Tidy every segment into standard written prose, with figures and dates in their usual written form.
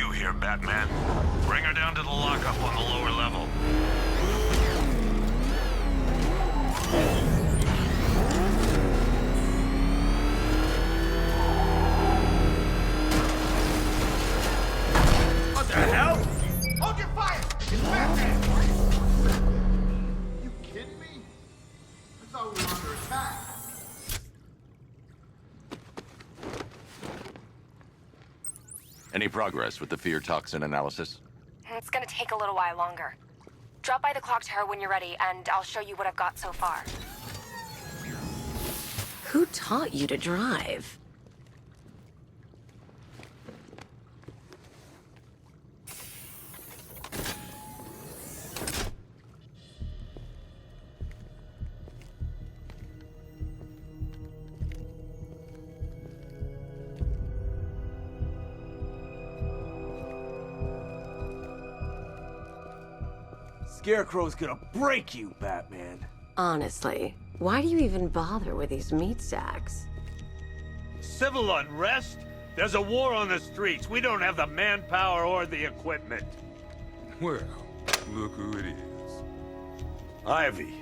you here, Batman. Bring her down to the lockup on the lower level. What the hell? Hold your fire! It's Batman! You kidding me? I thought we were under attack. Any progress with the fear toxin analysis? It's gonna take a little while longer. Drop by the clock tower when you're ready, and I'll show you what I've got so far. Who taught you to drive? Scarecrow's gonna break you, Batman. Honestly, why do you even bother with these meat sacks? Civil unrest? There's a war on the streets. We don't have the manpower or the equipment. Well, look who it is. Ivy.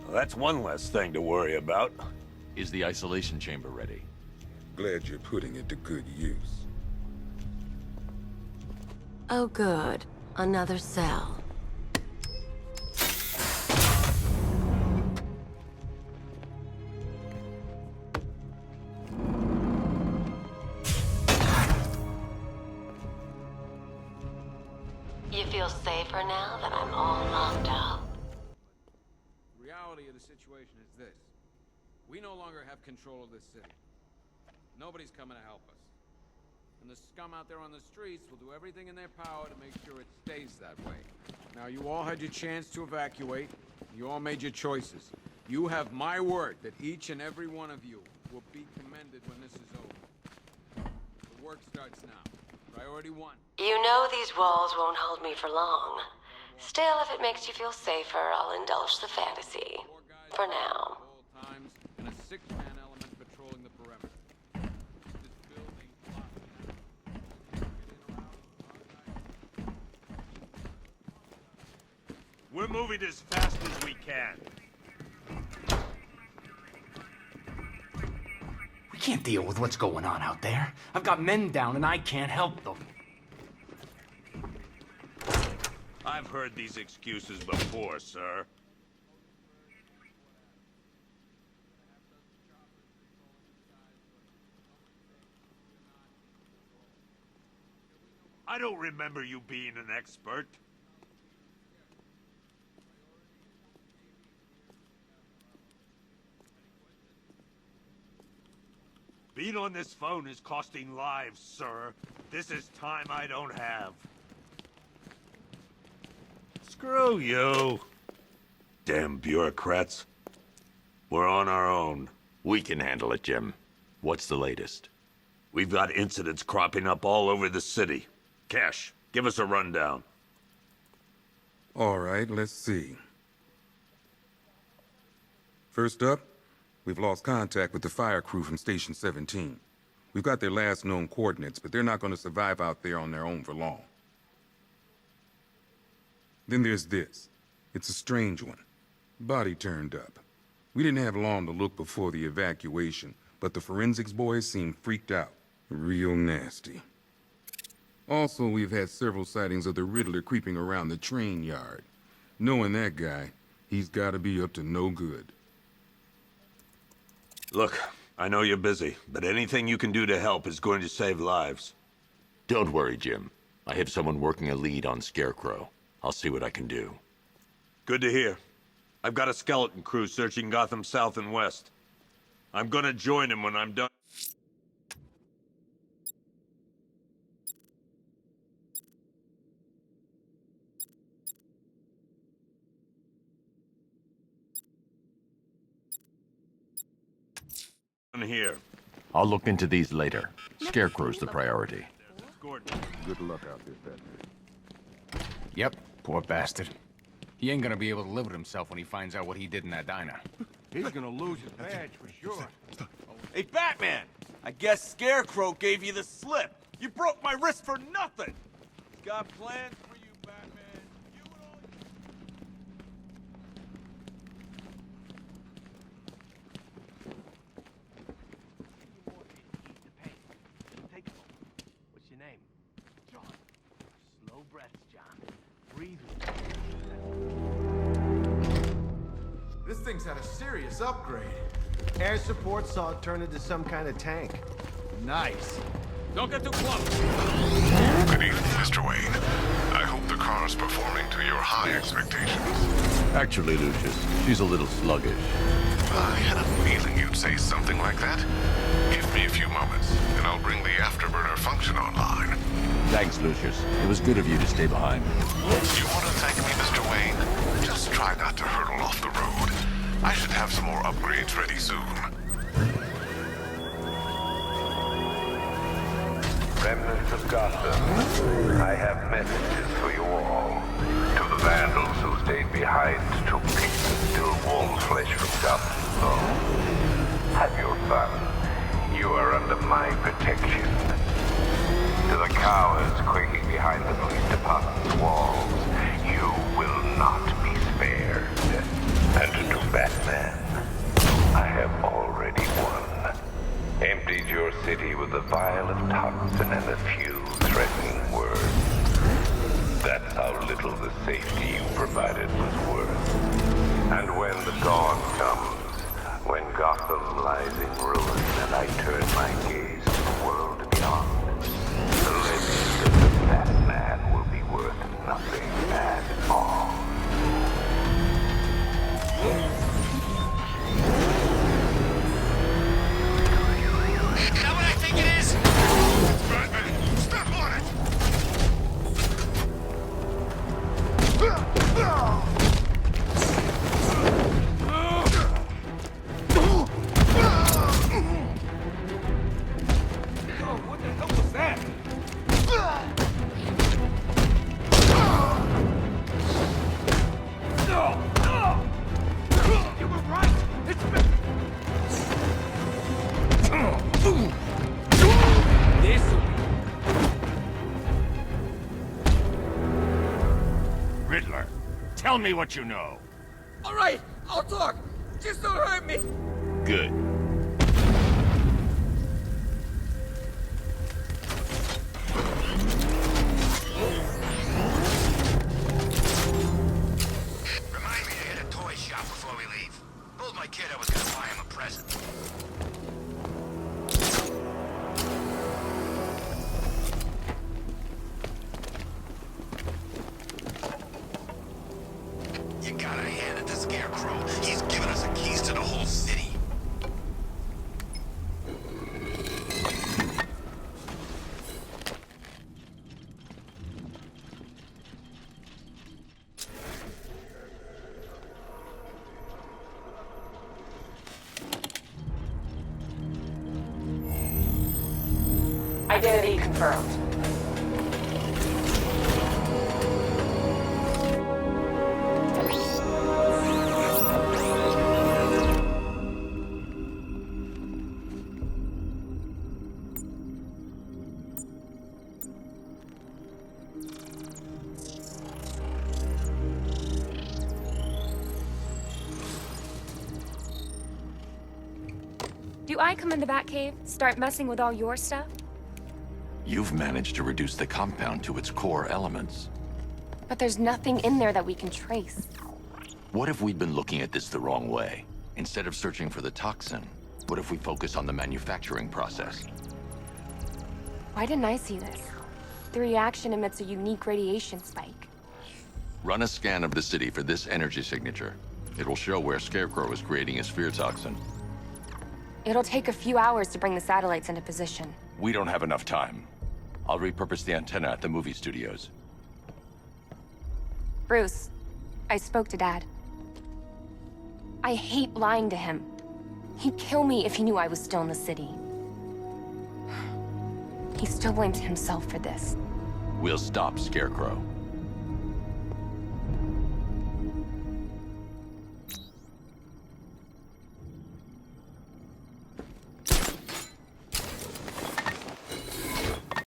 Well, that's one less thing to worry about. Is the isolation chamber ready? Glad you're putting it to good use. Oh good, another cell. You feel safer now that I'm all locked up? The reality of the situation is this. We no longer have control of this city. Nobody's coming to help us. And the scum out there on the streets will do everything in their power to make sure it stays that way. Now, you all had your chance to evacuate. You all made your choices. You have my word that each and every one of you will be commended when this is over. The work starts now. Priority 1. You know these walls won't hold me for long. Still, if it makes you feel safer, I'll indulge the fantasy. For now. All times, and a 6-man element patrolling the perimeter. This building locked down. We're moving as fast as we can. We can't deal with what's going on out there. I've got men down and I can't help them. I've heard these excuses before, sir. I don't remember you being an expert. Being on this phone is costing lives, sir. This is time I don't have. Screw you. Damn bureaucrats. We're on our own. We can handle it, Jim. What's the latest? We've got incidents cropping up all over the city. Cash, give us a rundown. All right, let's see. First up, we've lost contact with the fire crew from Station 17. We've got their last known coordinates, but they're not going to survive out there on their own for long. Then there's this. It's a strange one. Body turned up. We didn't have long to look before the evacuation, but the forensics boys seemed freaked out. Real nasty. Also, we've had several sightings of the Riddler creeping around the train yard. Knowing that guy, he's gotta be up to no good. Look, I know you're busy, but anything you can do to help is going to save lives. Don't worry, Jim. I have someone working a lead on Scarecrow. I'll see what I can do. Good to hear. I've got a skeleton crew searching Gotham South and West. I'm gonna join him when I'm done. Here. I'll look into these later. Scarecrow's the priority. Gordon. Good luck out there, Batman. Yep, poor bastard. He ain't gonna be able to live with himself when he finds out what he did in that diner. He's gonna lose his badge for sure. Hey, Batman! I guess Scarecrow gave you the slip. You broke my wrist for nothing! got plans for you, Batman. You and all What's your name? John. Slow breaths, John. Breathe. This thing's had a serious upgrade. Air support saw it turn into some kind of tank. Nice. Don't get too close. Good evening, Mr. Wayne. I hope the car's performing to your high expectations. Actually, Lucius, she's a little sluggish. I had a feeling you'd say something like that. Give me a few moments, and I'll bring the afterburner function online. Thanks, Lucius. It was good of you to stay behind. You want to thank me, Mr. Wayne? Just try not to hurtle off the road. I should have some more upgrades ready soon. Remnants of Gotham, I have messages for you all. To the vandals who stayed behind to pick the still warm flesh from Gotham's bones. Have your fun. You are under my protection. To the cowards quaking behind the police department's walls, you will not be spared. And to Batman, I have already won. Emptied your city with a vial of toxin and a few threatening words. That's how little the safety you provided was worth. And when the dawn comes, when Gotham lies in ruin and I turn my gaze to the world beyond, the legend of the Batman will be worth nothing at all. Is that what I think it is? Batman, step on it! What the hell was that? You were right. It's been... Riddler, tell me what you know. All right, I'll talk. Just don't hurt me. Good. Remind me to hit a toy shop before we leave. Told my kid I was gonna buy him a present. You gotta hand it to Scarecrow. He's given us the keys to the whole city. Identity confirmed. Do I come in the Batcave, start messing with all your stuff? You've managed to reduce the compound to its core elements. But there's nothing in there that we can trace. What if we'd been looking at this the wrong way? Instead of searching for the toxin, what if we focus on the manufacturing process? Why didn't I see this? The reaction emits a unique radiation spike. Run a scan of the city for this energy signature. It will show where Scarecrow is creating his fear toxin. It'll take a few hours to bring the satellites into position. We don't have enough time. I'll repurpose the antenna at the movie studios. Bruce, I spoke to Dad. I hate lying to him. He'd kill me if he knew I was still in the city. He still blames himself for this. We'll stop Scarecrow.